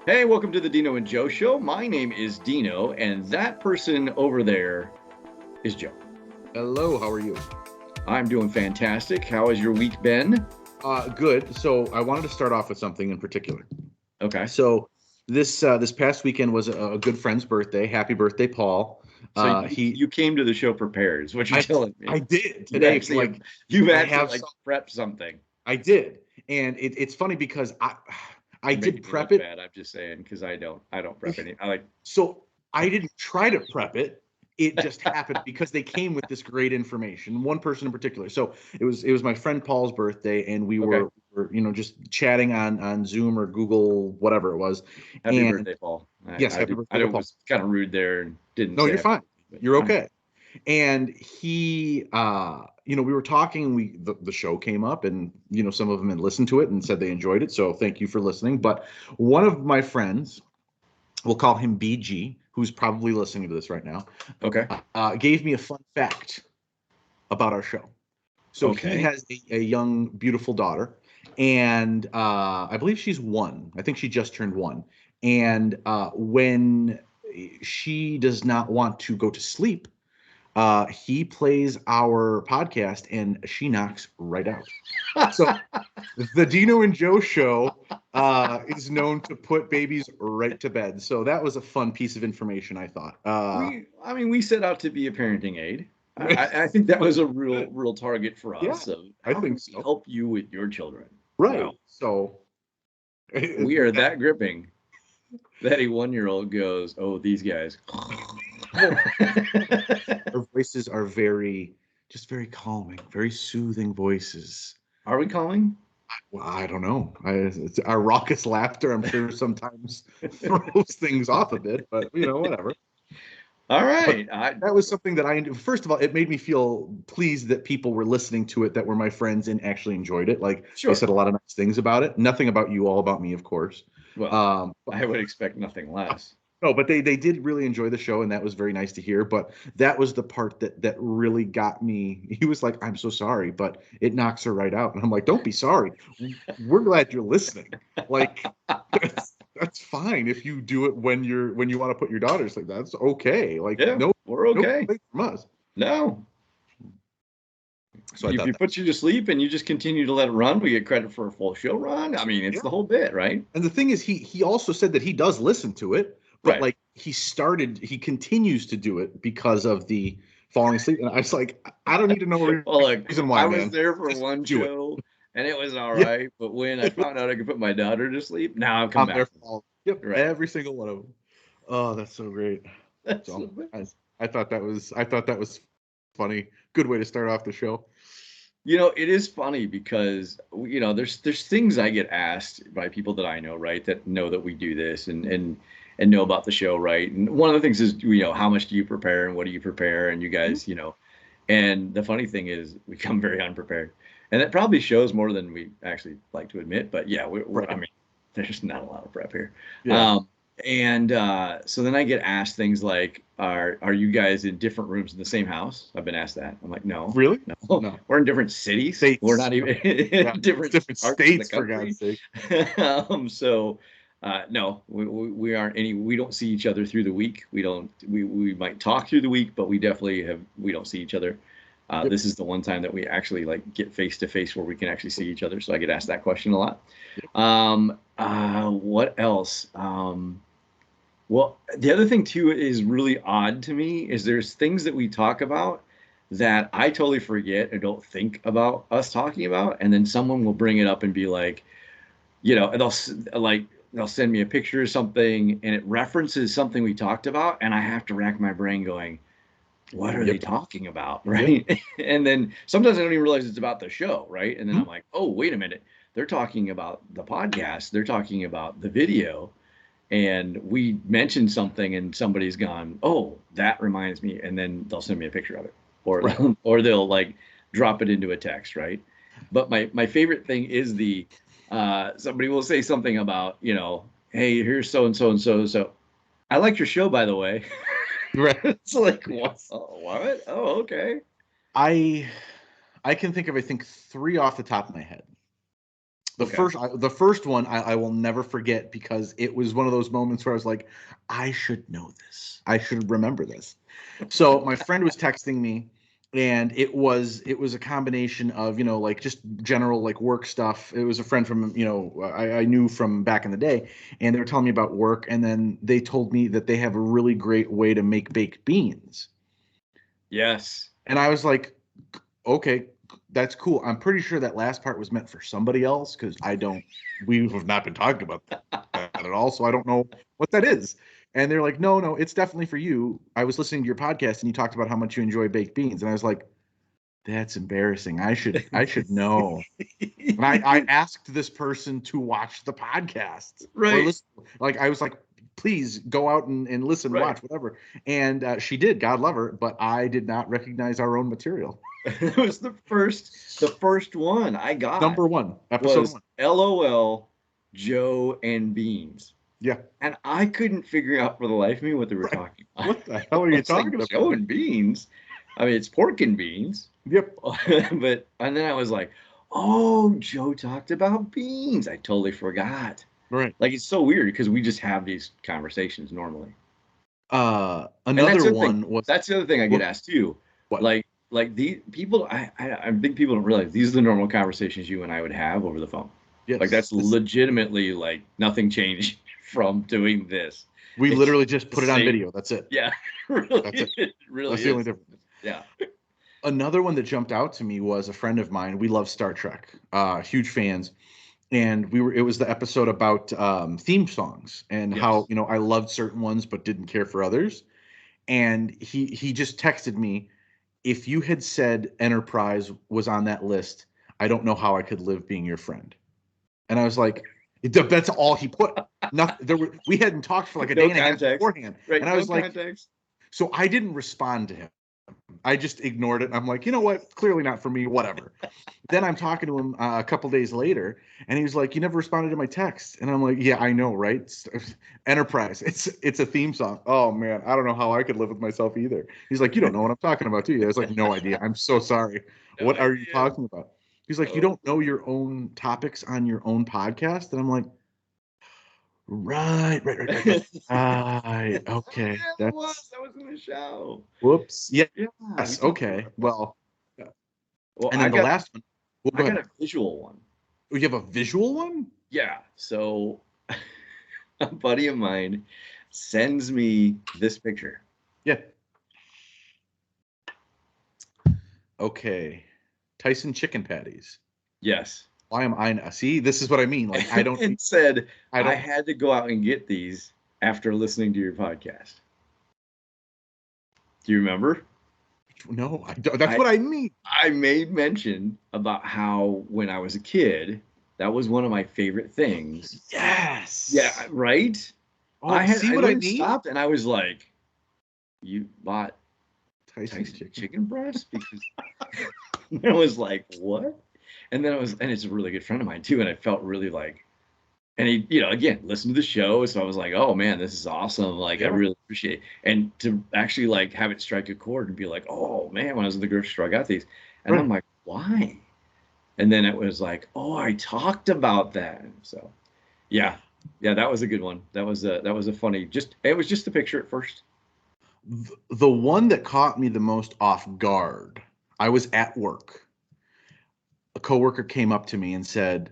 Hey, welcome to the Dino and Joe Show. My name is Dino, and that person over there is Joe. Hello, how are you? I'm doing fantastic. How has your week been? Good. So I wanted to start off with something in particular. Okay. So this past weekend was a good friend's birthday. Happy birthday, Paul. So He you came to the show prepared, is what you're I telling me. I did You today. actually have, Like you've I actually have like some, prepped something. I did, and it's funny because I You're did making me prep look it. bad. I'm just saying because I don't prep any. I like. So I didn't try to prep it. It just happened because they came with this great information. One person in particular. So it was my friend Paul's birthday, and we Okay. were just chatting on Zoom or Google, whatever it was. Happy And birthday, Paul. yes, I happy did. I birthday know to it Paul. was kind of rude there and didn't No, say you're happy fine. birthday, You're but okay. And he we were talking, and the show came up, and some of them had listened to it and said they enjoyed it. So thank you for listening. But one of my friends, we'll call him BG, who's probably listening to this right now, okay. gave me a fun fact about our show. So he Okay. has a young, beautiful daughter, and I believe she's one. I think she just turned one. And when she does not want to go to sleep, he plays our podcast, and she knocks right out. So the Dino and Joe show is known to put babies right to bed. So that was a fun piece of information, I thought. We set out to be a parenting aid. I think that was a real target for Yeah, us. Of I how can think we so. help you with your children? Right. Well, So we are that, that gripping that a 1 year old goes, "Oh, these guys." well, our voices are just very calming, very soothing voices. Are we calling? Well, I don't know. Our raucous laughter, I'm sure, sometimes throws things off a bit, but whatever. All But right. that was something that first of all, it made me feel pleased that people were listening to it that were my friends and actually enjoyed it. Like they Sure. said a lot of nice things about it. Nothing about you, all about me, of course. Well, But I would expect nothing less. no, but they did really enjoy the show, and that was very nice to hear. But that was the part that really got me. He was like, "I'm so sorry, but it knocks her right out," and I'm like, "Don't be sorry. We're glad you're listening. Like that's fine if you do it when you want to put your daughters like that's okay. Like Yeah, we're no okay. complaints from us." No, So I if thought you that, put you to sleep and you just continue to let it run, we get credit for a full show run. I mean, it's yeah. the whole bit, right? And the thing is, he also said that he does listen to it, but Right. like he continues to do it because of the falling asleep. And I was like, I don't need to know a Well, look, reason why, I was man. there for Just one do it. show and it was all Yeah, right. But when I found out I could put my daughter to sleep, now I've come I'm there back. for all. Yep, Right. every single one of them. Oh, that's so great. That's the So best. I thought that was funny. Good way to start off the show. It is funny because there's things I get asked by people that I know, right, that know that we do this and know about the show, right? And one of the things is, how much do you prepare and what do you prepare? And you Mhm. guys, and the funny thing is we come very unprepared. And that probably shows more than we actually like to admit. But yeah, I Right. mean, there's not a lot of prep here. Yeah. Um, and so then I get asked things like, are you guys in different rooms in the same house? I've been asked that. I'm like, no, Really? no, No. we're in different cities. We're States. not even Yeah. in It's different different parts of the states for country. God's sake. So no, we aren't any. We don't see each other through the week. We don't. We might talk through the week, but we don't see each other. Yep. This is the one time that we actually like get face to face where we can actually see each other. So I get asked that question a lot. Yep. What else? Well, the other thing too is really odd to me is there's things that we talk about that I totally forget and don't think about us talking about, and then someone will bring it up and be like, and they'll send me a picture of something and it references something we talked about, and I have to rack my brain going, what are they Yep. talking about, Yep. right? And then sometimes I don't even realize it's about the show, right? And then Mhm. I'm like, oh, wait a minute, they're talking about the podcast, they're talking about the video, and we mentioned something and somebody's gone, oh, that reminds me, and then they'll send me a picture of it, or Right. or they'll like drop it into a text, right? But my favorite thing is the somebody will say something about, hey, here's so and so and so, so I like your show, by the way. Right. It's like, what? Yes. Oh, what? Oh, okay. I I can think of, I think, three off the top of my head. Okay. The first one I will never forget because it was one of those moments where I was like, I should know this. I should remember this. So my friend was texting me, and it was a combination of, like, just general, like, work stuff. It was a friend from, I knew from back in the day, and they were telling me about work, and then they told me that they have a really great way to make baked beans. Yes. And I was like, okay, that's cool. I'm pretty sure that last part was meant for somebody else because we have not been talking about that at all. So I don't know what that is. And they're like, no, no, it's definitely for you. I was listening to your podcast and you talked about how much you enjoy baked beans. And I was like, that's embarrassing. I should know. And I asked this person to watch the podcast or Right. listen. Like, I was like, please go out and listen, Right. watch, whatever. And she did, God love her, but I did not recognize our own material. It was the first one I got Number one, episode was one. LOL Joe and Beans. Yeah. And I couldn't figure out for the life of me what they were Right. talking about. What the hell are I you was like, talking Joe about? and Beans? I mean, it's pork and beans. Yep. But and then I was like, oh, Joe talked about beans. I totally forgot. Right. Like it's so weird because we just have these conversations normally. And that's Another the other thing. one was That's the other thing I get what? asked too. What? Like the people, I think people don't realize these are the normal conversations you and I would have over the phone. Like Yes. that's legitimately like nothing changed from doing this. We It's literally just the put it on same. video. That's it. Yeah, That's really, it. it really That's the only is. difference. Yeah. Another one that jumped out to me was a friend of mine. We love Star Trek. Huge fans. And it was the episode about theme songs and how, Yes. I loved certain ones but didn't care for others. And he just texted me, if you had said Enterprise was on that list, I don't know how I could live being your friend. And I was like, that's all he put. Nothing. We hadn't talked for like a day No and a half context. beforehand, and Right. I No was like, context. so I didn't respond to him. I just ignored it. I'm like, you know what? Clearly not for me. Whatever. Then I'm talking to him a couple days later, and he was like, "You never responded to my text." And I'm like, "Yeah, I know, right? Enterprise. It's a theme song. Oh man, I don't know how I could live with myself either." He's like, "You don't know what I'm talking about, do you?" I was like, "No idea. I'm so sorry. No What are you idea. talking about?" He's like, "You Oh, don't know your own topics on your own podcast?" And I'm like, "Right, right, right, right, right. Right. oh Okay. yeah, that was. That's That was in the show. whoops. Yeah, we Yes. talked Okay. about that. Well, Yeah. Well, and then the last one. Well, I go got ahead. a visual one. Oh, you have a visual one? Yeah. So a buddy of mine sends me this picture. Yeah. Okay. Tyson chicken patties. Yes. Why am I not? See, this is what I mean. Like, I don't, And said I I don't, had to go out and get these after listening to your podcast. Do you remember? no, I don't, that's I what I mean. I made mention about how when I was a kid, that was one of my favorite things. Yeah, Yes. right? Oh, see I what I then mean? stopped and I was like, you bought Tyson Tyson chicken. chicken breast? Because I was like, what? And then and it's a really good friend of mine too. And I felt really like, and he, again, listened to the show. So I was like, oh man, this is awesome. Like, I Yeah. really appreciate it. And to actually like have it strike a chord and be like, oh man, when I was in the grocery store, I got these. And I'm Right. like, why? And then it was like, oh, I talked about that. So yeah, yeah, that was a good one. That was a funny, it was just a picture at first. The one that caught me the most off guard, I was at work. A coworker came up to me and said,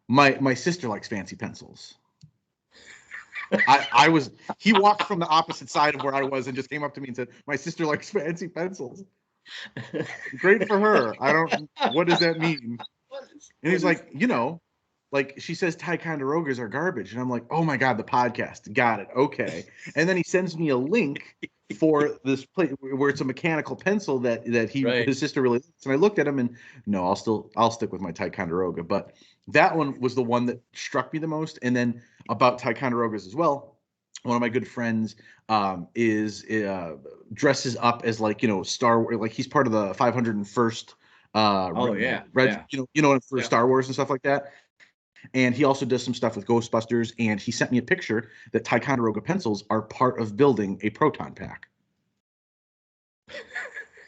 my sister likes fancy pencils. I was he walked from the opposite side of where I was and just came up to me and said, my sister likes fancy pencils. Great for her. I don't what does that mean? What is And what he's is like, like she says Ticonderogas are garbage. And I'm like, oh my God, the podcast. Got it. Okay. And then he sends me a link for this place where it's a mechanical pencil that right? his sister really likes. And I looked at him and no, I'll stick with my Ticonderoga. But that one was the one that struck me the most. And then about Ticonderogas as well. One of my good friends is dresses up as like Star Wars, like he's part of the 501st Oh yeah, red yeah, for yeah. Star Wars and stuff like that. And he also does some stuff with Ghostbusters. And he sent me a picture that Ticonderoga pencils are part of building a proton pack.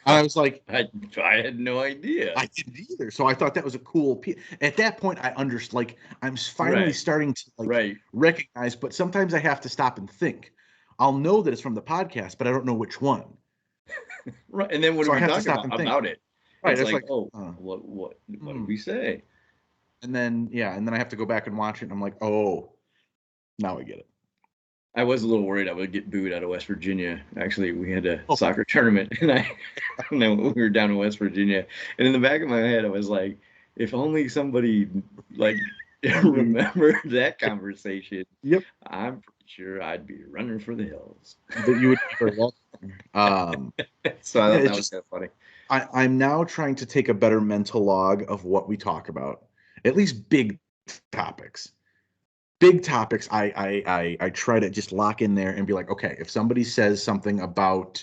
And I was like, I had no idea. I didn't either. So I thought that was a cool piece. At that point, I understood. Like, I'm finally Right, starting to like right, recognize. But sometimes I have to stop and think. I'll know that it's from the podcast, but I don't know which one. right. And then what So do I we have to talk stop and think. about it? Right. It's It's like, like, oh, what did hmm. we say? And then yeah, and then I have to go back and watch it, and I'm like, oh, now I get it. I was a little worried I would get booed out of West Virginia. Actually, we had a Oh, soccer tournament, and and then we were down in West Virginia, and in the back of my head, I was like, if only somebody like remembered that conversation, yep. I'm pretty sure I'd be running for the hills. That you would be very welcome. Um, So I yeah, thought it's that was just kind of funny. I'm now trying to take a better mental log of what we talk about. At least big topics. Big topics. I try to just lock in there and be like, okay, if somebody says something about,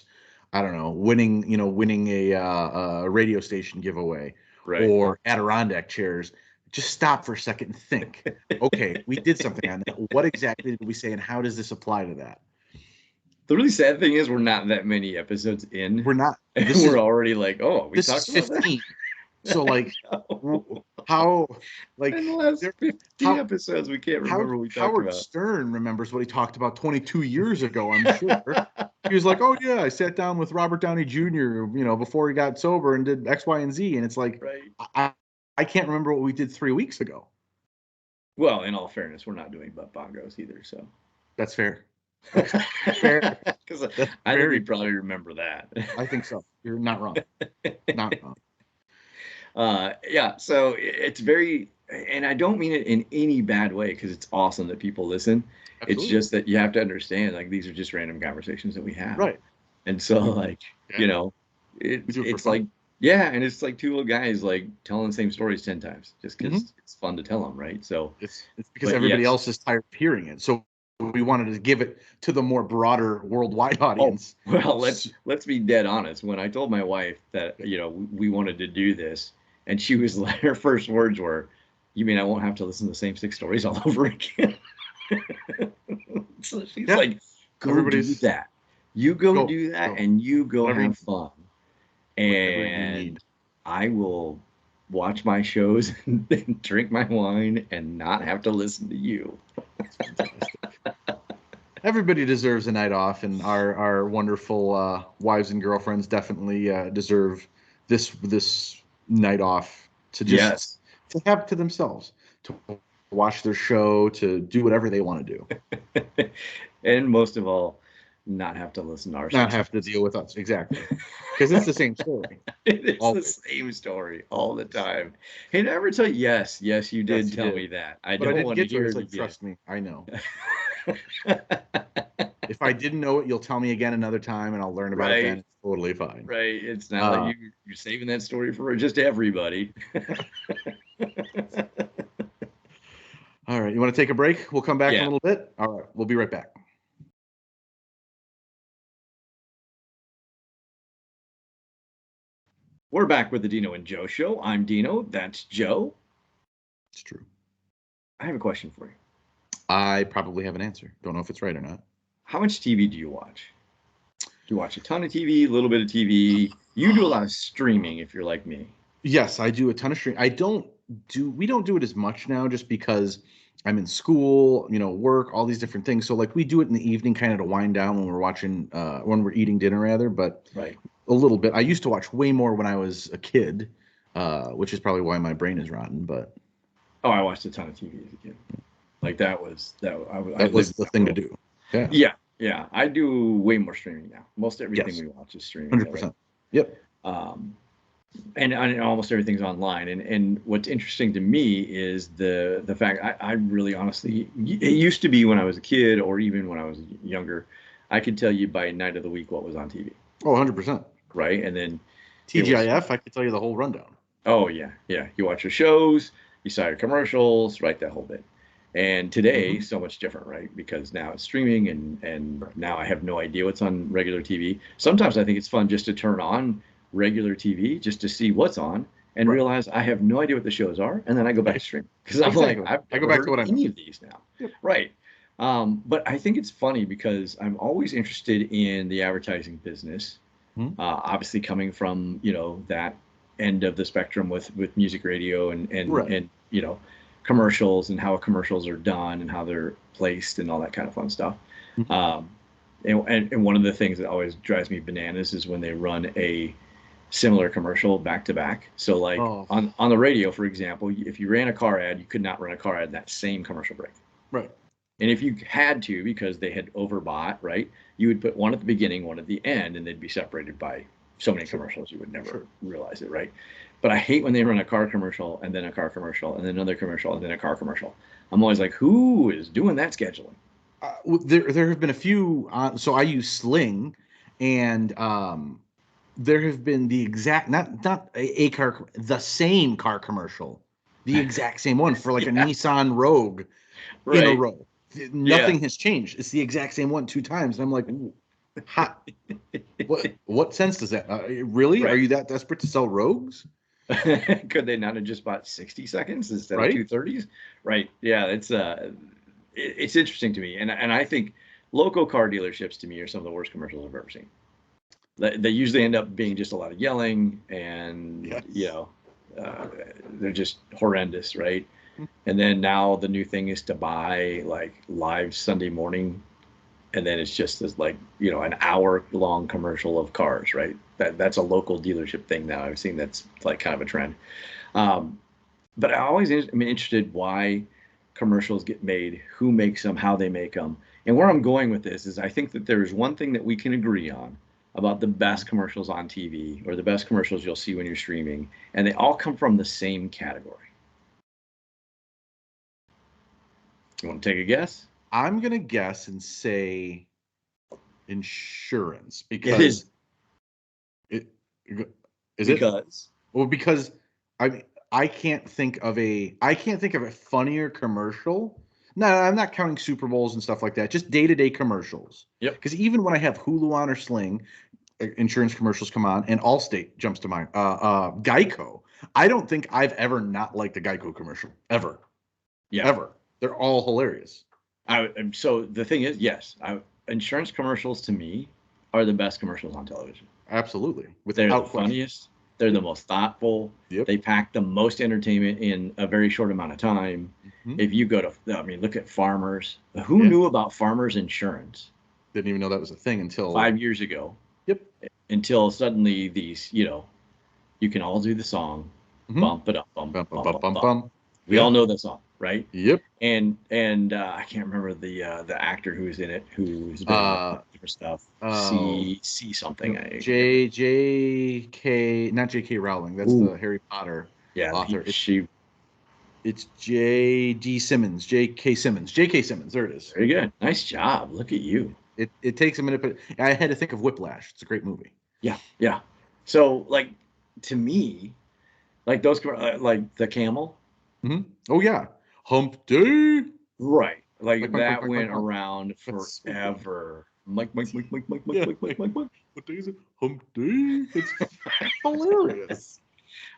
I don't know, winning a radio station giveaway Right. or Adirondack chairs, just stop for a second and think. Okay, we did something on that. What exactly did we say, and how does this apply to that? The really sad thing is we're not that many episodes in, We're not. and we're already like, oh, we This is talked about that. 15. So like, No. how like In the last there 50 how episodes, we can't remember what we talked Howard about. Stern remembers what he talked about 22 years ago, I'm sure. He was like, "Oh yeah, I sat down with Robert Downey Jr., before he got sober and did X, Y, and Z." And it's like, Right. I can't remember what we did 3 weeks ago. Well, in all fairness, we're not doing butt bongos either, so. That's fair. Fair. Because That's I think very we probably remember that. I think so. You're not wrong. Not wrong. Yeah, so it's very, and I don't mean it in any bad way because it's awesome that people listen. It's Absolutely. just that you have to understand, like, these are just random conversations that we have. Right. And so, We, like, yeah, you know, we do it for it's fun. like, yeah, and it's like two little guys like telling the same stories 10 times just Hmm. because it's fun to tell them, right? So, It's because but everybody yes. else is tired of hearing it. So we wanted to give it to the more broader worldwide Oh, audience. well, let's be dead honest. When I told my wife that, we wanted to do this, and she was like, her first words were, "You mean I won't have to listen to the same six stories all over again?" So she's Yeah, like, "Go do everybody's that. You go go do that, go and you go whatever have fun, whatever you need. and I will watch my shows and drink my wine and not have to listen to you." It's fantastic. Everybody deserves a night off, and our wonderful wives and girlfriends definitely deserve this night off to just Yes. to have to themselves, to watch their show, to do whatever they want to do, And most of all, not have to listen to our not six have to stories. deal with us exactly, because it's the same story It is the always. same story all the time. Hey, did I ever tell you? Yes, yes, you Yes, did you tell me did, that. I but I don't didn't want to get to it. hear It's it like, again. trust me, I know. If I didn't know it, you'll tell me again another time, and I'll learn about it then. Right, It's totally fine. right. It's not like Uh, you're saving that story for just everybody. all right, you want to take a break? We'll come back in a Yeah, little bit. All right, we'll be right back. we're back with the Dino and Joe show. I'm Dino. That's Joe. It's true. I have a question for you. I probably have an answer. Don't know if it's right or not. How much TV do you watch? Do you watch a ton of TV, a little bit of TV? You do a lot of streaming if you're like me. Yes, I do a ton of stream. We don't do it as much now just because I'm in school, work, all these different things. So like we do it in the evening kind of to wind down when we're eating dinner rather, but Right. a little bit. I used to watch way more when I was a kid, which is probably why my brain is rotten, but Oh, I watched a ton of TV as a kid. Like I that was lived in the that thing to world. do. Yeah. Yeah, yeah. I do way more streaming now. Most everything Yes. we watch is streaming though, right? 100%. Yep. Um, and almost everything's online. And what's interesting to me is the fact I really honestly, it used to be when I was a kid or even when I was younger, I could tell you by night of the week what was on TV, Oh, 100%. right? And then it was, TGIF, I could tell you the whole rundown. oh yeah, yeah. You watch your shows, you saw your commercials, right? That whole bit. And today, Hmm. so much different, right? Because now it's streaming, and now I have no idea what's on regular TV. Sometimes I think it's fun just to turn on regular TV just to see what's on and Right. realize I have no idea what the shows are, and then I go back to stream because I'm like, Exactly. I've I go never back to heard what of I know. any of these now, Yep. right? But I think it's funny because I'm always interested in the advertising business, Mhm. Obviously coming from, that end of the spectrum with music radio Right. and commercials and how commercials are done and how they're placed and all that kind of fun stuff. Mhm. Um, and one of the things that always drives me bananas is when they run a similar commercial back to back. So like Oh, on the radio, for example, if you ran a car ad, you could not run a car ad in that same commercial break. right. And if you had to, because they had overbought, right, you would put one at the beginning, one at the end, and they'd be separated by so many Sure. commercials you would never Sure. realize it, right? But I hate when they run a car commercial and then a car commercial and then another commercial and then a car commercial. I'm always like, who is doing that scheduling? There have been a few. So I use Sling, and there have been the exact not a car the same car commercial, the exact same one for like a Yeah, Nissan Rogue in a right. row. Yeah, Nothing has changed. It's the exact same one two times, and I'm like, ooh, ha, what sense does that? Really? Are right. you that desperate to sell Rogues? Could they not have just bought 60 seconds instead of Right? 230s? Right. Yeah, it's interesting to me. And I think local car dealerships to me are some of the worst commercials I've ever seen. They usually end up being just a lot of yelling and Yes. they're just horrendous, right? And then now the new thing is to buy like live Sunday morning, and then it's just this like an hour long commercial of cars, right? That's a local dealership thing now. I've seen that's like kind of a trend. Um, but I always am interested why commercials get made, who makes them, how they make them. And where I'm going with this is I think that there's one thing that we can agree on about the best commercials on TV or the best commercials you'll see when you're streaming, and they all come from the same category. You want to take a guess? I'm gonna guess and say insurance It is because it is it because well because I I can't think of a funnier commercial. No, I'm not counting Super Bowls and stuff like that. Just day to day commercials. yep. Because even when I have Hulu on or Sling, insurance commercials come on, and Allstate jumps to mind. Geico. I don't think I've ever not liked a Geico commercial ever, Yeah. ever. They're all hilarious. So the thing is, yes, insurance commercials to me are the best commercials on television. Absolutely, They're the without question. funniest. They're the Yep. most thoughtful. Yep. They pack the most entertainment in a very short amount of time. Hmm. If you go to, I mean, look at Farmers. Who Yeah. knew about Farmers Insurance Didn't even know that was a thing until. 5 years ago? Yep. Until suddenly these, you can all do the song, Hmm. bump it up, bump, Bum, bum, bump, bum, bump, bum, bump. bum. We Yeah. all know the song, right? Yep. And I can't remember the actor who's in it, who's been in a Uh, bunch of different stuff. oh, C something. no, I can't remember. J.K. Not J.K. Rowling. That's Ooh, the Harry Potter yeah, author. she It's J.D. Simmons. J.K. Simmons. J.K. Simmons. There it is. very good. Nice job. Look at you. It takes a minute, but I had to think of Whiplash. It's a great movie. Yeah, yeah. So like to me, like like the camel, Hmm. Oh yeah, Hump Day. right? Mike, Like Mike, Mike, that Mike, Mike, went Mike. around That's so good. forever. Mike, Mike, Mike, Mike, Mike, Mike, Yeah. Mike, Mike, Mike, Mike. What day is it? Hump Day. It's hilarious.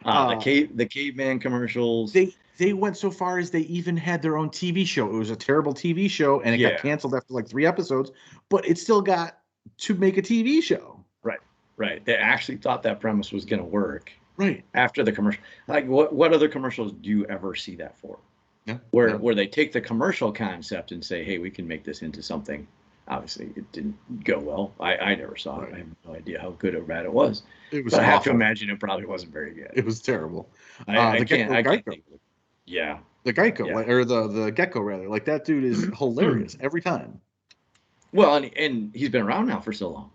The Uh, caveman commercials. they went so far as they even had their own TV show. It was a terrible TV show, and it got Yeah, canceled after like 3 episodes. But it still got to make a TV show. right, right. They actually thought that premise was going to work Right. after the commercial. Like what other commercials do you ever see that for? Yeah. Where No. where they take the commercial concept and say, hey, we can make this into something. Obviously, it didn't go well. I never saw it. I Right. have no idea how good or bad it was, It was but I have to awful. imagine it probably wasn't very good. It was terrible. I can't I can't Geico, think of it. Yeah, the Geico, yeah. like, or the Gecko rather. Like that dude is hilarious every time. Well, and he's been around now for so long,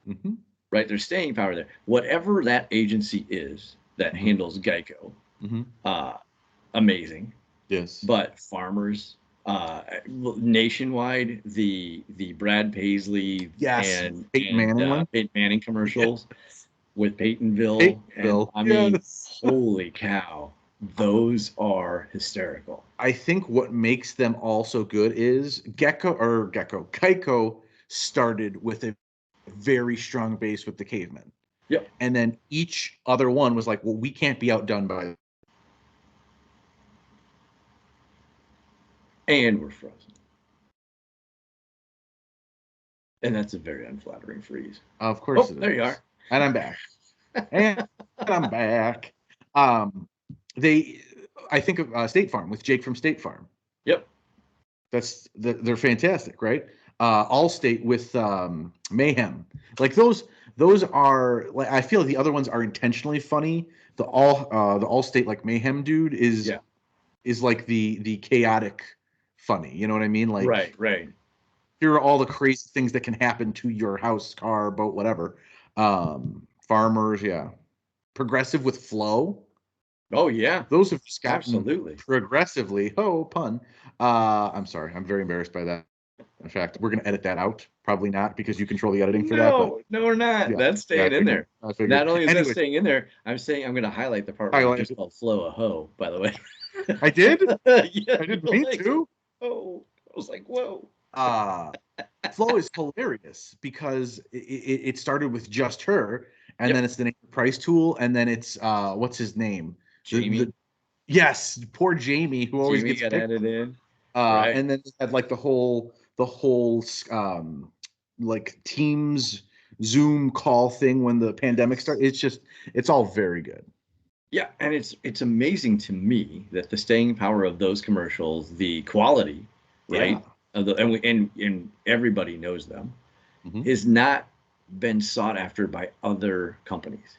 Hmm. right? There's staying power there. Whatever that agency is that Hmm. handles Geico, Hmm. uh, amazing. Yes. But farmers, nationwide, the Brad Paisley Yes. Peyton Manning one. Peyton Manning commercials Yes. with Peytonville, and Peytonville. I mean, Yes. holy cow, those are hysterical. I think what makes them all so good is Geico started with a very strong base with the cavemen. Yep, And then each other one was like, well, we can't be outdone by. and we're frozen, and that's a very unflattering freeze. Of course Oh, it there you is. are. And I'm back. And I'm back. Um, they, I think of State Farm with Jake from State Farm. Yep. They're fantastic, right? Allstate with Mayhem, like those are like I feel like the other ones are intentionally funny. The Allstate like Mayhem dude Yeah. is like the chaotic funny. You know what I mean? Right. Like Right. here are all the crazy things that can happen to your house, car, boat, whatever. Farmers, yeah. Progressive with Flow. Oh yeah. Those have just gotten Absolutely. progressively, pun. I'm sorry, I'm very embarrassed by that. In fact, we're going to edit that out. Probably not because you control the editing for that. But No, no, we're not. yeah, That's yeah, staying in there. I figured. Not only is that Anyways, staying in there, I'm saying I'm going to highlight the part where you highlight. just called Flo a hoe, by the way. I did. Yeah, I didn't you're mean like, to. oh, I was like, whoa. Uh Flow is hilarious because it started with just her, and then Yep. it's the name price tool, and then it's what's his name? The Jamie. yes, poor Jamie who always Jamie gets got picked. added in. Right. And then they had like the whole like Teams Zoom call thing when the pandemic started. It's all very good. Yeah, and it's amazing to me that the staying power of those commercials, the quality, Yeah. right, of the and everybody knows them, Hmm. has not been sought after by other companies.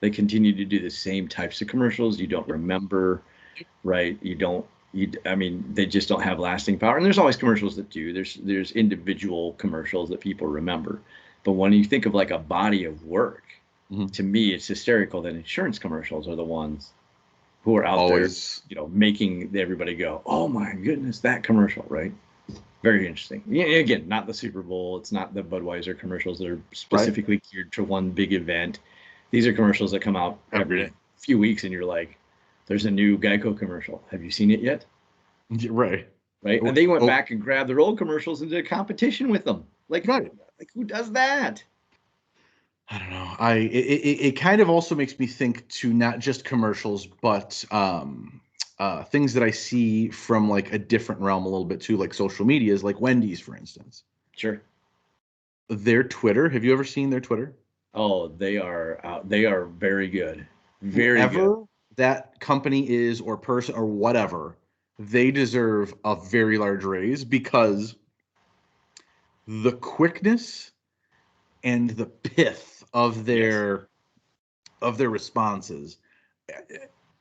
They continue to do the same types of commercials. You don't remember, right? You don't. I mean, they just don't have lasting power. And there's always commercials that do. There's individual commercials that people remember, but when you think of like a body of work, Hmm. to me, it's hysterical that insurance commercials are the ones who are out there, Always making everybody go, "Oh my goodness, that commercial!" Right? Very interesting. Yeah, again, not the Super Bowl. It's not the Budweiser commercials that are right specifically geared to one big event. These are commercials that come out every every day. few weeks, and you're like, "There's a new Geico commercial. Have you seen it yet?" Yeah, right. Right? And Oh, they went oh, back and grabbed their old commercials and did a competition with them. right. Like who does that? I don't know. It kind of also makes me think to not just commercials, but things that I see from like a different realm a little bit too, like social medias, like Wendy's, for instance. Sure. Their Twitter. Have you ever seen their Twitter? Oh, they are they are very good. Very good. Whoever that company is or person or whatever, they deserve a very large raise because the quickness and the pith Yes. of their responses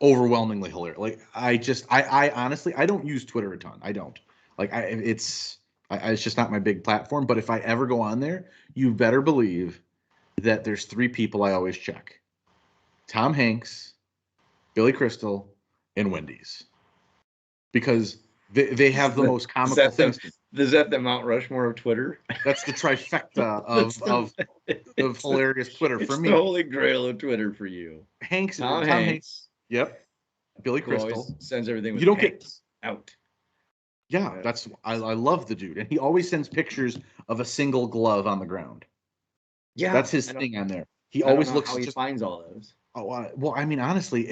overwhelmingly hilarious. Like I honestly I don't use Twitter a ton. I don't. Like it's just not my big platform, but if I ever go on there, you better believe that there's three people I always check. Tom Hanks, Billy Crystal, and Wendy's. Because they Is have the that most comical things. is that the Mount Rushmore of Twitter? That's the trifecta That's the of it's the hilarious Twitter for it's the me. holy grail of Twitter for you. Tom Tom Hanks, Hanks, yep, Billy who always Crystal. sends everything You with don't get Hanks out. yeah, I love the dude. And he always sends pictures of a single glove on the ground. Yeah, That's his thing on there. He I don't always know looks how he just finds all those. well, I mean honestly,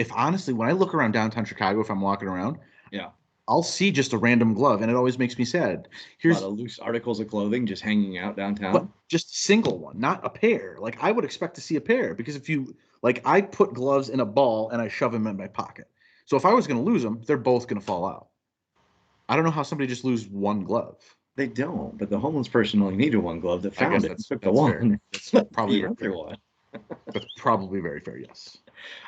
when I look around downtown Chicago if I'm walking around, Yeah, I'll see just a random glove and it always makes me sad. a lot Here's of loose articles of clothing just hanging out but downtown. just a single one, not a pair. Like I would expect to see a pair because if you like, I put gloves in a ball and I shove them in my pocket. So if I was going to lose them, they're both going to fall out. I don't know how somebody just lose one glove. They don't, but the homeless person only needed one glove that I found guess it and took the that's fair. one, That's left probably the very other fair. one. That's probably very fair. Yes.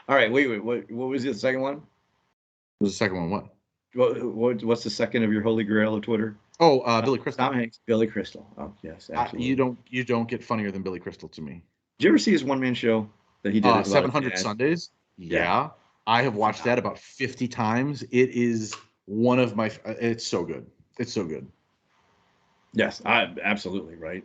All right, wait. What was the second one? Was the second one what? What's the second of your holy grail of Twitter? Oh, Tom, Billy Crystal. Tom Hanks, Billy Crystal. Oh yes, absolutely. You don't get funnier than Billy Crystal to me. Did you ever see his one man show that he did about his 700 dad? Sundays. Yeah, Yeah, I have watched that phenomenal. about 50 times. It is one of my. It's so good. It's so good. Yes, I absolutely right.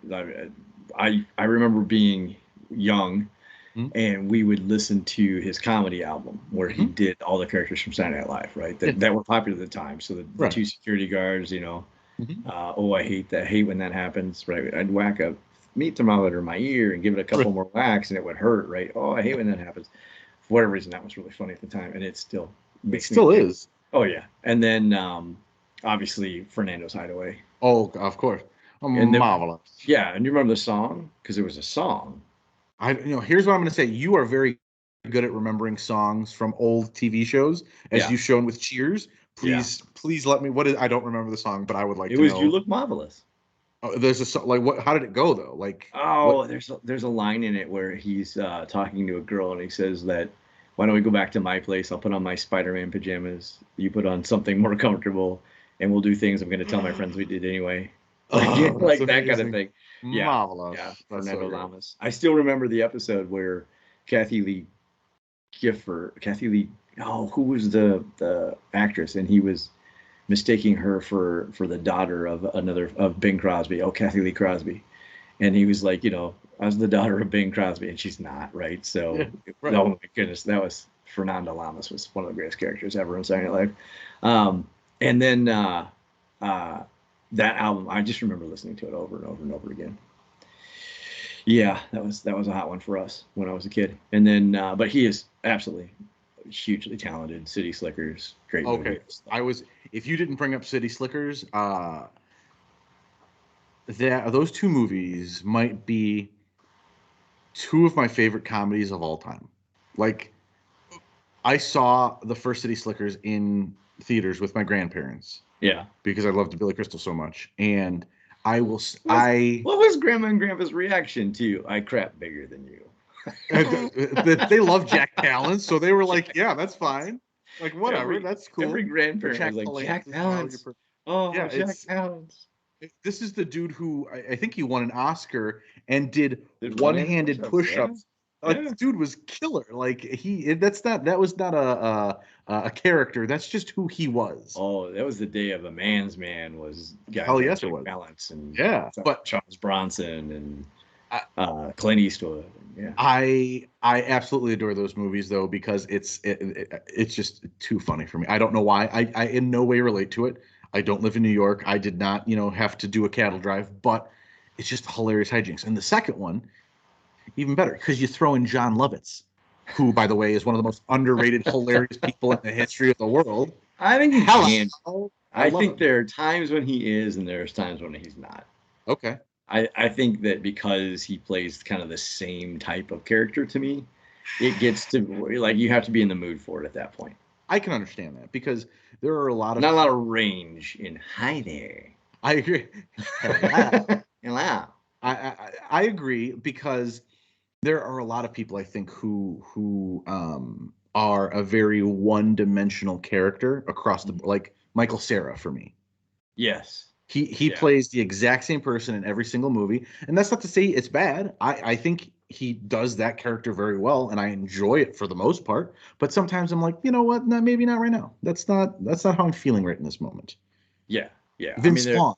I remember being young Mm-hmm. and we would listen to his comedy album where he Mm-hmm. did all the characters from Saturday Night Live, right? Yeah. That were popular at the time. So the Right. two security guards, Mm-hmm. oh, I hate that. I hate when that happens, right? I'd whack a meat thermometer in my ear and give it a couple Right. more whacks and it would hurt, right? Oh, I hate when that happens. For whatever reason, that was really funny at the time, and it still It makes me still giggle. is. Oh yeah, and then obviously Fernando's Hideaway, Oh, of course. and Marvelous. yeah, and you remember the song because it was a song, Here's what I'm going to say. You are very good at remembering songs from old TV shows, as Yeah, you've shown with Cheers. yeah. Please let me. What is? I don't remember the song, but I would like It to was "You know. Look Marvelous." Oh, there's a song like what? How did it go though? Like what? Oh, there's a line in it where he's talking to a girl and he says that, "Why don't we go back to my place? I'll put on my Spider-Man pajamas. You put on something more comfortable, and we'll do things I'm going to tell my friends we did anyway." Like Oh, that's like that kind of amazing. thing. Yeah, yeah. Marvelous. That's so Fernando great. Lamas. I still remember the episode where Kathy Lee Kathy Lee. Oh, who was the actress? And he was mistaking her for the daughter of another of Bing Crosby. Oh, Kathy Lee Crosby. And he was like, I was the daughter of Bing Crosby, and she's not, right? Yeah, So, right. oh my goodness, that was Fernando Lamas was one of the greatest characters ever in Saturday Night Live. And then uh, that album, I just remember listening to it over and over and over again. Yeah, that was a hot one for us when I was a kid. And then, but he is absolutely hugely talented. City Slickers, great movie. Okay. I was. If you didn't bring up City Slickers, those two movies might be two of my favorite comedies of all time. Like I saw the first City Slickers in theaters with my grandparents Yeah. because I loved Billy Crystal so much, and I will. What was what was Grandma and Grandpa's reaction to "I crap bigger than you"? They love Jack Palance, so they were like, "Yeah, that's fine. Like whatever, every that's every cool." But grandparent was Jack like, Palance Jack is now Palance. Oh, yeah. Jack Palance. This is the dude who I think he won an Oscar and did Did one-handed one-handed push-ups. Yeah. push-ups. Like Yeah. this dude was killer. Like that was not a character. That's just who he was. Oh, that was the day of a man's man was guys Hell like yes, it Jack was. Palance and Yeah, but Charles Bronson and I Clint Eastwood. Yeah. I absolutely adore those movies though because it's just too funny for me. I don't know why. I in no way relate to it. I don't live in New York. I did not, have to do a cattle drive, but it's just hilarious hijinks. And the second one, even better, because you throw in John Lovitz, who, by the way, is one of the most underrated, hilarious people in the history of the world. I think he can. Hello, I I love think him. there are times when he is and there's times when he's not. Okay, I think that because he plays kind of the same type of character to me, it gets to like you have to be in the mood for it at that point. I can understand that because there are a lot of Not a lot people. of range in hi there. I agree. Hello. Hello. I agree because there are a lot of people I think who are a very one-dimensional character across the like Michael Cera for me. Yes. He Yeah. plays the exact same person in every single movie, and that's not to say it's bad. I think he does that character very well, and I enjoy it for the most part. But sometimes I'm like, you know what? No, maybe not right now. That's not how I'm feeling right in this moment. Yeah. Yeah. I mean, Vince Vaughn,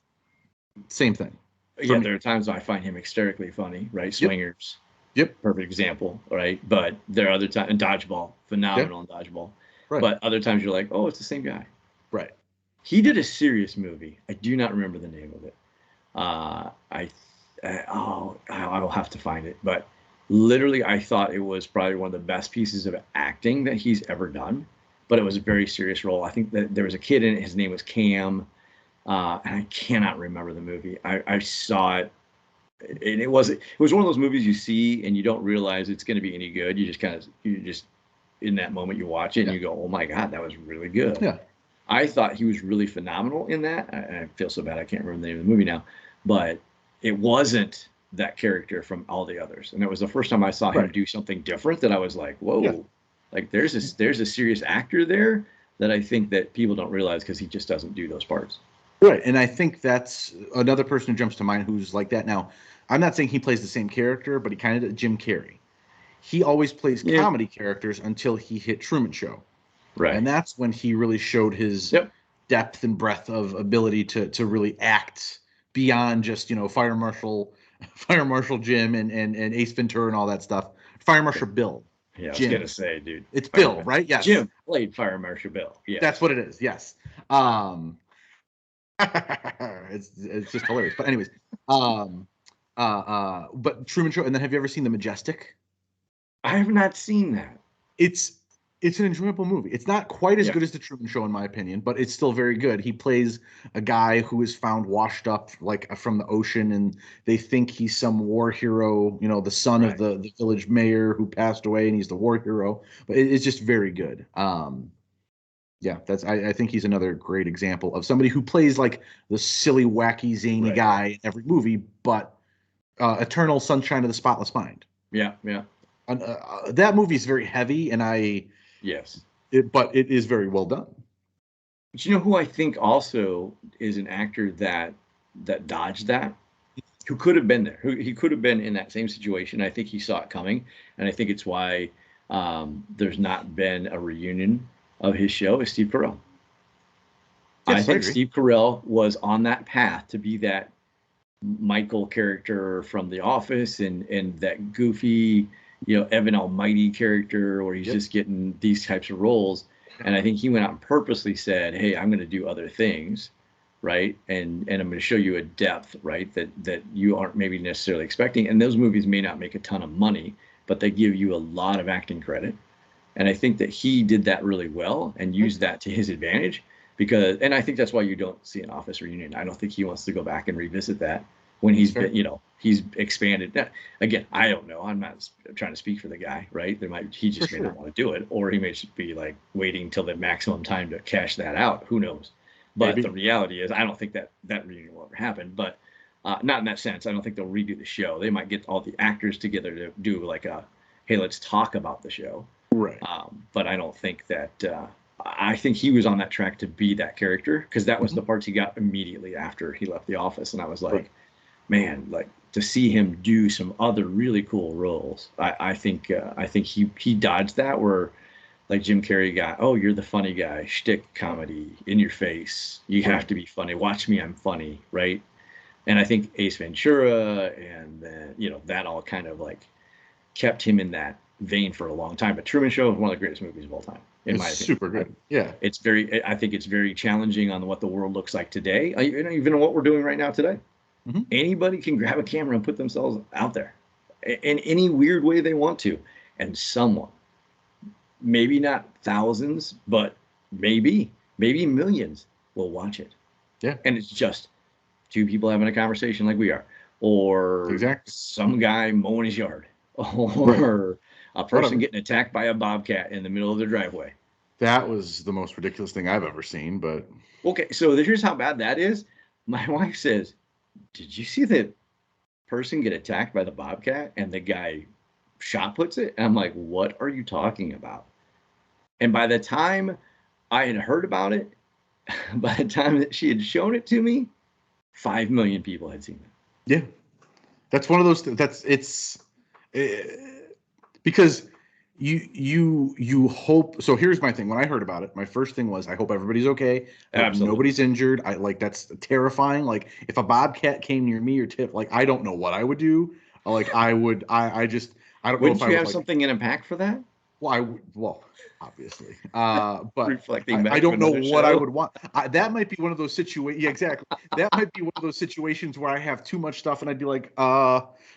same thing for there me. are times I find him hysterically funny, right? Yep, Swingers, yep, perfect example, right? But there are other times, and Dodgeball, yeah, phenomenal in Dodgeball. right, But other times you're like, oh, it's the same guy. right. He did a serious movie. I do not remember the name of it. I will have to find it. But literally, I thought it was probably one of the best pieces of acting that he's ever done. But it was a very serious role. I think that there was a kid in it. His name was Cam, and I cannot remember the movie. I saw it, and it was one of those movies you see and you don't realize it's going to be any good. You just in that moment you watch it and Yeah, you go, oh my god, that was really good. yeah, I thought he was really phenomenal in that. I feel so bad I can't remember the name of the movie now, but it wasn't that character from all the others. And it was the first time I saw him right. do something different that I was like, Yeah, whoa, like there's a serious actor there that I think that people don't realize because he just doesn't do those parts. right. And I think that's another person who jumps to mind who's like that. Now, I'm not saying he plays the same character, but he kind of Jim Carrey. He always plays Yeah. comedy characters until he hit Truman Show, and Right. that's when he really showed his Yep. depth and breadth of ability to really act beyond just Fire Marshal, Fire Marshal Jim and Ace Ventura and all that stuff. Fire Marshal Bill, Yeah, I was gonna Jim. say, dude, It's Fire Bill, Man. right? Yes, Jim played Fire Marshal Bill. that's Yes. what it is. Yes. Um, it's just hilarious. But anyways, um, but Truman Show. And then have you ever seen The Majestic? I have not seen that. It's It's an enjoyable movie. It's not quite as Yeah, good as The Truman Show, in my opinion, but it's still very good. He plays a guy who is found washed up like from the ocean, and they think he's some war hero, the son of right. the village mayor who passed away, and he's the war hero. But it's just very good. Yeah, I think he's another great example of somebody who plays like the silly, wacky, zany Right. guy in every movie, but Eternal Sunshine of the Spotless Mind. Yeah, yeah. That movie is very heavy, Yes. but it is very well done. But you know who I think also is an actor that dodged that? Who could have been there? Who he could have been in that same situation. I think he saw it coming, and I think it's why there's not been a reunion of his show. Is Steve Carell. I Yes, I think agree. Steve Carell was on that path to be that Michael character from The Office and that goofy, Evan Almighty character where he's Yep. just getting these types of roles. And I think he went out and purposely said, "Hey, I'm going to do other things, right? And I'm going to show you a depth, right, that you aren't maybe necessarily expecting. And those movies may not make a ton of money, but they give you a lot of acting credit. And I think that he did that really well and Right. used that to his advantage because, and I think that's why you don't see an Office reunion. I don't think he wants to go back and revisit that when That's he's fair. been, he's expanded. Now, again, I don't know. I'm not trying to speak for the guy, right? He For just may not sure. want to do it, or he may just be like waiting till the maximum time to cash that out. Who knows? But the Maybe. reality is, I don't think that reunion will ever happen. But not in that sense. I don't think they'll redo the show. They might get all the actors together to do like a, hey, let's talk about the show, Right. but I don't think that. I think he was on that track to be that character because that was Mhm. the parts he got immediately after he left the office, and I was Right. like, man, like to see him do some other really cool roles. I think he dodged that where like Jim Carrey got, oh, you're the funny guy, shtick comedy in your face. You have Right. to be funny. Watch me, I'm funny, right? And I think Ace Ventura and then that all kind of like kept him in that vein for a long time. But Truman Show is one of the greatest movies of all time, in It's my opinion. super good. Yeah. I think it's very challenging on what the world looks like today, even what we're doing right now today. Hmm. Anybody can grab a camera and put themselves out there in any weird way they want to, and someone, maybe not thousands, but maybe millions will watch it, Yeah. and it's just two people having a conversation like we are, or Exactly. some guy mowing his yard, Right. or a person Whatever. getting attacked by a bobcat in the middle of their driveway. That was the most ridiculous thing I've ever seen, but Okay, so here's how bad that is. My wife says, "Did you see that person get attacked by the bobcat?" And the guy shot puts it. And I'm like, "What are you talking about?" And by the time I had heard about it, by the time that she had shown it to me, 5 million people had seen it. yeah, that's one of those. That's it's eh, because you hope. So here's my thing. When I heard about it, my first thing was I hope everybody's okay. I hope Absolutely. nobody's injured. I like that's terrifying. Like if a bobcat came near me or tip, like I don't know what I would do. Like I would I just I don't know if Wouldn't I you would have like something in a pack for that? well obviously but Reflecting I back to don't know another what I show. would want. That might be one of those situations. Yeah, exactly. That might be one of those situations where I have too much stuff and I'd be like,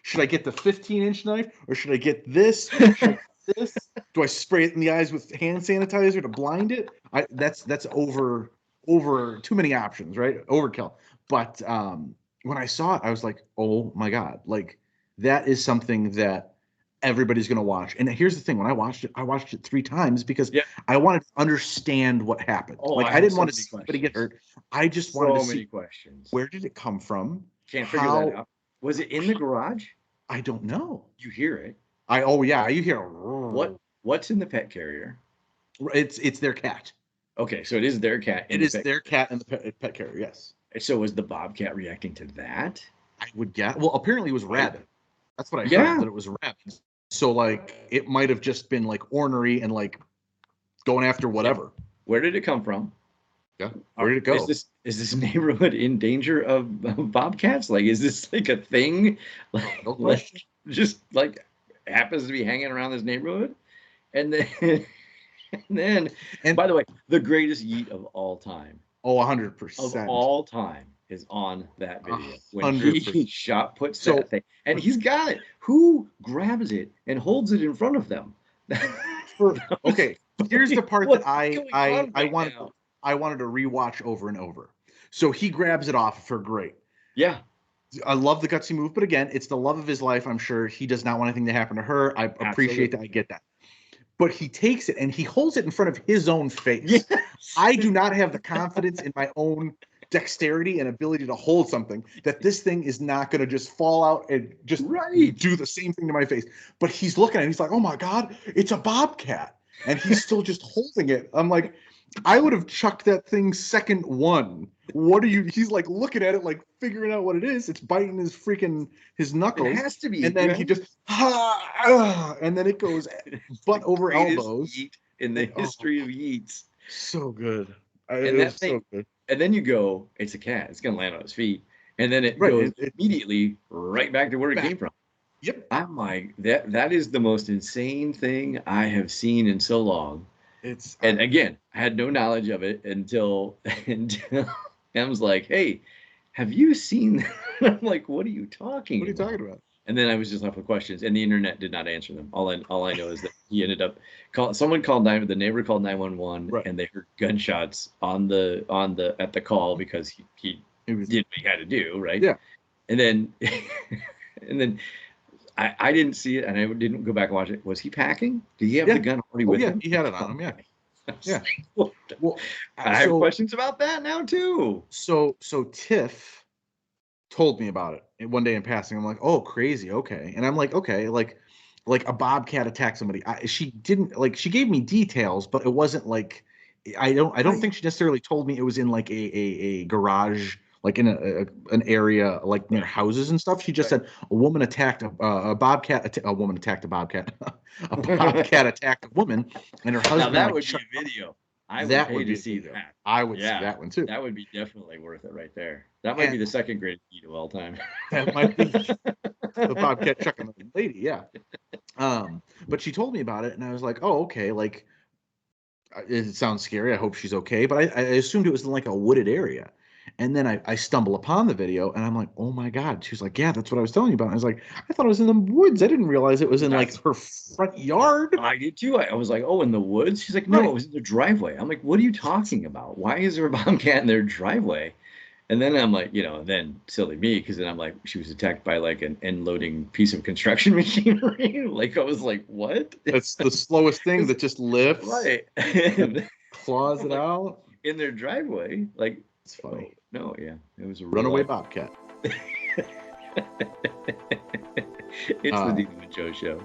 should I get the 15-inch knife or should I get this? Should I get this? Do I spray it in the eyes with hand sanitizer to blind it? That's over too many options, right? Overkill. But when I saw it, I was like, oh my God, like that is something that everybody's going to watch. And here's the thing: when I watched it 3 times because Yeah. I wanted to understand what happened. Oh, Like I I have didn't so want to many see anybody get questions. hurt. I just wanted to So many see questions. where did it come from? Can't figure that How out. Was it in the garage? I don't know. You hear it. I oh yeah, you hear What's in the pet carrier? it's their cat. Okay, so it is their cat in It the is pet their carrier. cat and the pet carrier. Yes, So was the bobcat reacting to that? I would guess. Well, apparently it was Right? rabid. That's what I heard. Yeah. That it was rabid. So like it might have just been like ornery and like going after Yeah. whatever. Where did it come from? Yeah, where did it Is go? this neighborhood in danger of bobcats? Like, is this like a thing? No Like, question. just like happens to be hanging around this neighborhood? And then, and then, And by the way, the greatest yeet of all time, oh, 100 of percent, all time, is on that a video when hundred he percent. shot puts that So thing, and he's got it. Who grabs it and holds it in front of them? for That was okay, Here's the part that What's going on right now? I wanted to rewatch over and over. So he grabs it off of her. Great. Yeah, I love the gutsy move, but again, it's the love of his life. I'm sure he does not want anything to happen to her. I appreciate that. absolutely. I get that. But he takes it and he holds it in front of his own face. Yes. I do not have the confidence in my own dexterity and ability to hold something that this thing is not going to just fall out and just Right. do the same thing to my face. But he's looking at it. He's like, oh my God, it's a bobcat. And he's still just holding it. I'm like, I would have chucked that thing second one. What are you? He's like looking at it, like figuring out what it is. It's biting his It knuckles. has to And be, then he right? just, and then it goes It's the butt over greatest elbows. yeet in the And history of yeets. so good. It And was that so thing, good. and then you go, it's a cat. It's gonna land on its feet, and then it Right. goes immediately right back to where it Back. came from. Yep. I'm like, that is the most insane thing I have seen in so long. It's And again, I had no knowledge of it until until Em's like, "Hey, have you seen that?" I'm like, "What are you what talking are you about?" talking about? And then I was just left with questions, and the internet did not answer them. All I know is that he ended up someone called the neighbor called 911, Right. and they heard gunshots on the at the call because he It was did what he had to do, right? yeah. And then and then I didn't see it, and I didn't go back and watch it. Was he packing? Did he have the Yeah. gun already Oh with yeah. him? He had it on him. Yeah. Okay. I was Yeah. like, what the- Well, I have so questions about that now too. Tiff told me about it one day in passing. I'm like, oh, crazy. Okay. And I'm like, okay, like a bobcat attacked somebody. She didn't like she gave me details, but it wasn't like I don't Right. think she necessarily told me it was in like a garage, like in an area like near Right. houses and stuff. She just Right. said a woman attacked a bobcat. A woman attacked a bobcat. A bobcat attacked a woman, and her Now husband that like would be shut. a video. I would That pay would to be a see video. that. I would see Yeah, that one too. that would be definitely worth it right there. That might be And the second greatest feat of all time. that might be the bobcat chucking the lady. Yeah. But she told me about it, and I was like, "Oh, okay." Like, it sounds scary. I hope she's okay. But I assumed it was in like a wooded area, and then I stumble upon the video, and I'm like, "Oh my God!" She was like, "Yeah, that's what I was telling you about." And I was like, "I thought it was in the woods. I didn't realize it was in like That's her front yard." I did too. I was like, "Oh, in the woods?" She's like, "No, it Right. was in the driveway." I'm like, "What are you talking about? Why is there a bobcat in their driveway?" And then I'm like, then silly me, because then I'm like, she was attacked by like an end loading piece of construction machinery. Like I was like, what? That's the slowest thing 'Cause- that just lifts right. and And claws I'm it like, out. in their driveway. Like, It's funny. oh no, yeah, it was a real Runaway eye. bobcat. It's the Uh, Dino and Joe show.